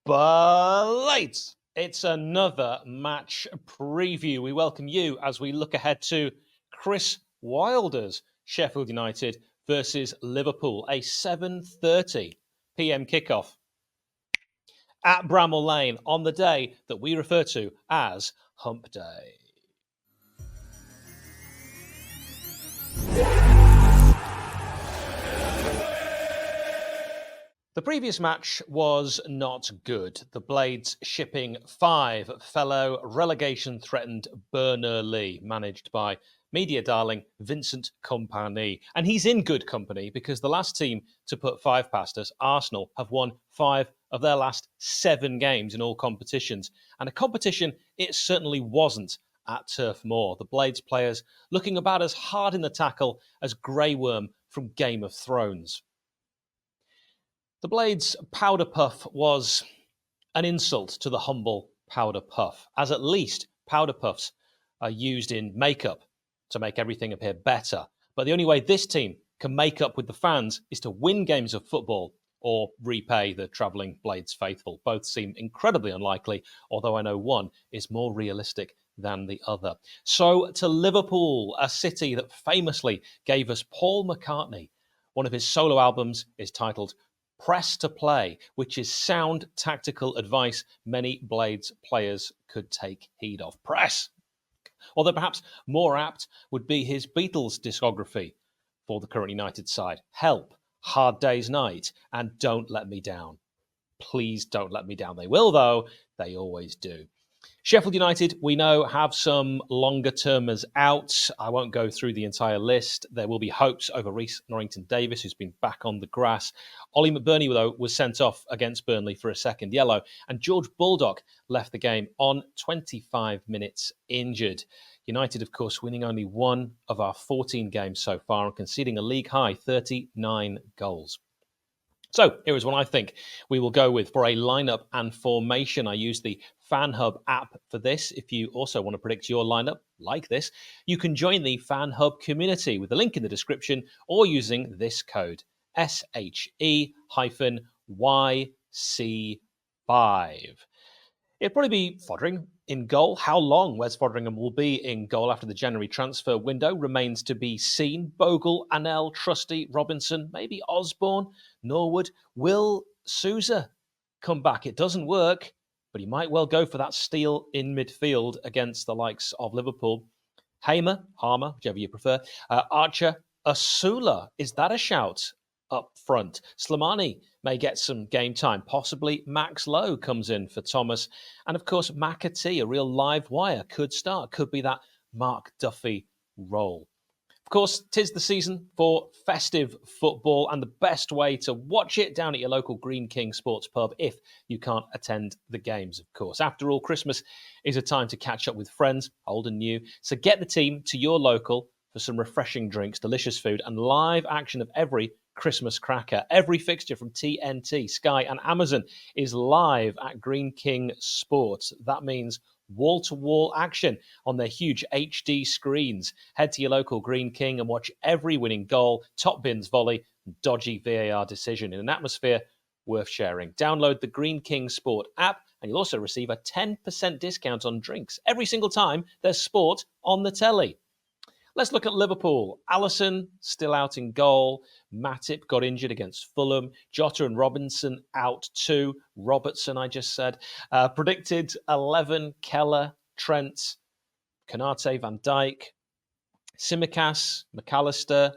Blades. It's another match preview. We welcome you as we look ahead to Chris Wilder's Sheffield United versus Liverpool, a 7:30 p.m. kickoff at Bramall Lane on the day that we refer to as Hump Day. The previous match was not good. The Blades shipping 5 fellow relegation-threatened Burnley, managed by media darling Vincent Kompany. And he's in good company because the last team to put 5 past us, Arsenal, have won 5 of their last 7 games in all competitions. And a competition it certainly wasn't at Turf Moor. The Blades players looking about as hard in the tackle as Grey Worm from Game of Thrones. The Blades' powder puff was an insult to the humble powder puff, as at least powder puffs are used in makeup to make everything appear better. But the only way this team can make up with the fans is to win games of football or repay the travelling Blades faithful. Both seem incredibly unlikely, although I know one is more realistic than the other. So to Liverpool, a city that famously gave us Paul McCartney. One of his solo albums is titled Press to Play, which is sound tactical advice many Blades players could take heed of. Press! Although perhaps more apt would be his Beatles discography for the current United side. Help, Hard Day's Night, and Don't Let Me Down. Please don't let me down. They will, though. They always do. Sheffield United, we know, have some longer-termers out. I won't go through the entire list. There will be hopes over Rhys Norrington-Davies, who's been back on the grass. Ollie McBurnie, though, was sent off against Burnley for a second yellow. And George Bulldog left the game on 25 minutes injured. United, of course, winning only 1 of our 14 games so far and conceding a league-high 39 goals. So here is what I think we will go with for a lineup and formation. I use the FanHub app for this. If you also want to predict your lineup like this, you can join the FanHub community with the link in the description or using this code, SHE-YC5. It'd probably be Foderingham in goal. How long Wes Foderingham will be in goal after the January transfer window remains to be seen. Bogle, Anel, Trusty, Robinson, maybe Osborne, Norwood. Will Sousa come back? It doesn't work, but he might well go for that steal in midfield against the likes of Liverpool. Harmer, whichever you prefer. Archer, Asula. Is that a shout up front? Slimani may get some game time. Possibly Max Lowe comes in for Thomas. And of course, McAtee, a real live wire, could start. Could be that Mark Duffy role. Of course, 'tis the season for festive football, and the best way to watch it down at your local Green King Sports Pub if you can't attend the games, of course. After all, Christmas is a time to catch up with friends, old and new. So get the team to your local for some refreshing drinks, delicious food, and live action of every Christmas cracker. Every fixture from TNT, Sky, and Amazon is live at Green King Sports. That means wall-to-wall action on their huge HD screens. Head to your local Green King and watch every winning goal, top bins volley, and dodgy VAR decision in an atmosphere worth sharing. Download the Green King Sport app and you'll also receive a 10% discount on drinks every single time there's sport on the telly. Let's look at Liverpool. Alisson still out in goal. Matip got injured against Fulham. Jota and Robinson out too. Robertson, I just said. Predicted 11, Keller, Trent, Konate, Van Dijk, Tsimikas, McAllister,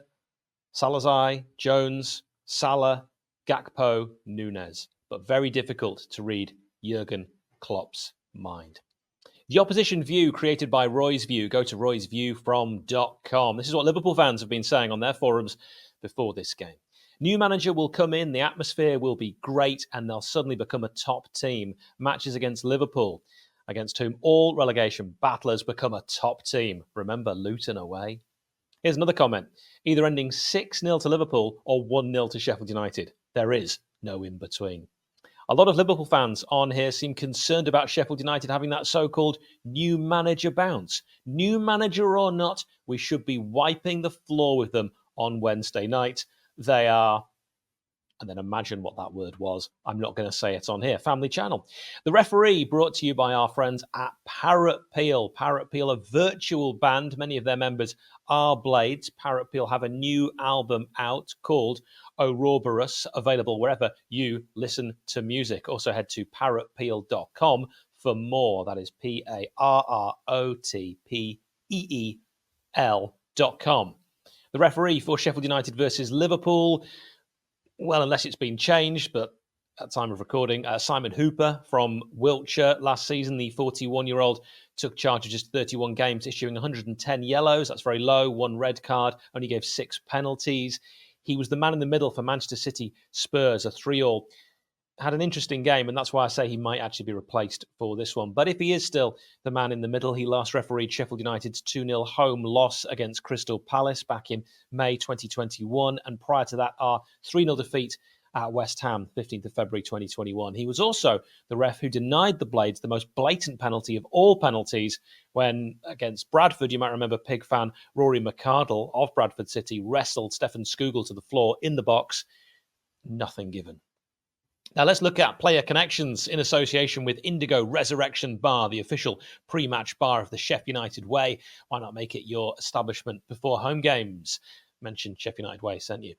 Salazar, Jones, Salah, Gakpo, Nunez. But very difficult to read Jurgen Klopp's mind. The opposition view created by Roy's View. Go to roysviewfrom.com. This is what Liverpool fans have been saying on their forums before this game. New manager will come in, the atmosphere will be great, and they'll suddenly become a top team. Matches against Liverpool, against whom all relegation battlers become a top team. Remember Luton away? Here's another comment. Either ending 6-0 to Liverpool or 1-0 to Sheffield United. There is no in-between. A lot of Liverpool fans on here seem concerned about Sheffield United having that so-called new manager bounce. New manager or not, we should be wiping the floor with them on Wednesday night. They are and then imagine what that word was. I'm not going to say it on here. Family Channel. The Referee, brought to you by our friends at Parrot Peel. Parrot Peel, a virtual band. Many of their members are Blades. Parrot Peel have a new album out called 𝗂𝗏𝗏𝗏, available wherever you listen to music. Also head to parrotpeel.com for more. That is PARROTPEEL.com. The Referee for Sheffield United versus Liverpool. Well, unless it's been changed, but at time of recording, Simon Hooper from Wiltshire last season, the 41-year-old, took charge of just 31 games, issuing 110 yellows. That's very low. 1 red card, only gave 6 penalties. He was the man in the middle for Manchester City Spurs, a 3-3. Had an interesting game, and that's why I say he might actually be replaced for this one. But if he is still the man in the middle, he last refereed Sheffield United's 2-0 home loss against Crystal Palace back in May 2021, and prior to that, our 3-0 defeat at West Ham, 15th of February 2021. He was also the ref who denied the Blades the most blatant penalty of all penalties when, against Bradford, you might remember Pig fan Rory McArdle of Bradford City wrestled Stefan Skugel to the floor in the box. Nothing given. Now let's look at player connections in association with Indigo Resurrection Bar, the official pre-match bar of the Sheff United Way. Why not make it your establishment before home games? Mentioned Sheff United Way, sent you.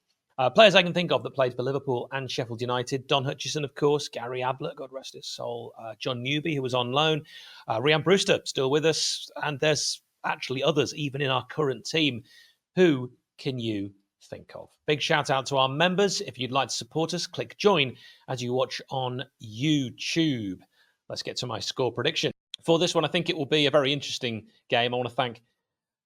Players I can think of that played for Liverpool and Sheffield United. Don Hutchison, of course. Gary Ablett, God rest his soul. John Newby, who was on loan. Rhian Brewster, still with us. And there's actually others, even in our current team. Who can you think of? Big shout out to our members. If you'd like to support us, click join as you watch on YouTube. Let's get to my score prediction. For this one, I think it will be a very interesting game. I want to thank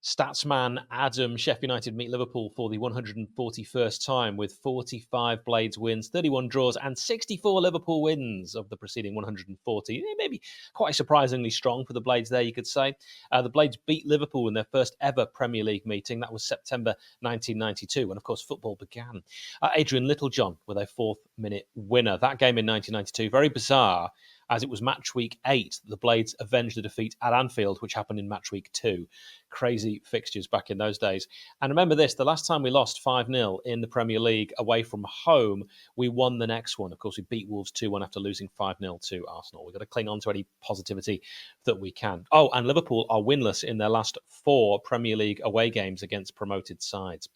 Statsman Adam. Sheff United meet Liverpool for the 141st time with 45 Blades wins, 31 draws and 64 Liverpool wins of the preceding 140. Maybe quite surprisingly strong for the Blades there, you could say. The Blades beat Liverpool in their first ever Premier League meeting. That was September 1992, when, of course, football began. Adrian Littlejohn with a 4th-minute winner. That game in 1992, very bizarre, as it was match week 8. The Blades avenged the defeat at Anfield, which happened in match week 2. Crazy fixtures back in those days. And remember this, the last time we lost 5-0 in the Premier League away from home, we won the next one. Of course, we beat Wolves 2-1 after losing 5-0 to Arsenal. We've got to cling on to any positivity that we can. Oh, and Liverpool are winless in their last 4 Premier League away games against promoted sides.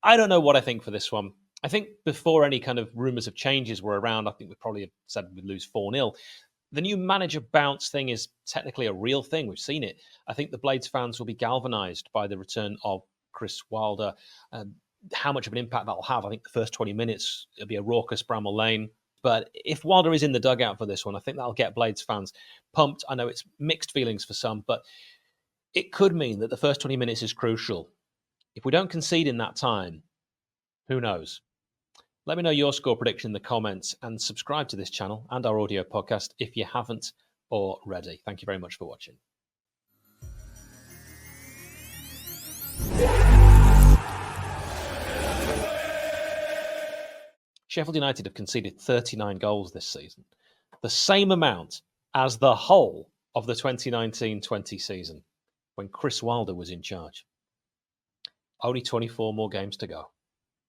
I don't know what I think for this one. I think before any kind of rumours of changes were around, I think we probably had said we'd lose 4-0. The new manager bounce thing is technically a real thing. We've seen it. I think the Blades fans will be galvanised by the return of Chris Wilder. How much of an impact that'll have, I think the first 20 minutes, it'll be a raucous Bramall Lane. But if Wilder is in the dugout for this one, I think that'll get Blades fans pumped. I know it's mixed feelings for some, but it could mean that the first 20 minutes is crucial. If we don't concede in that time, who knows? Let me know your score prediction in the comments and subscribe to this channel and our audio podcast if you haven't already. Thank you very much for watching. Sheffield United have conceded 39 goals this season, the same amount as the whole of the 2019-20 season when Chris Wilder was in charge. Only 24 more games to go.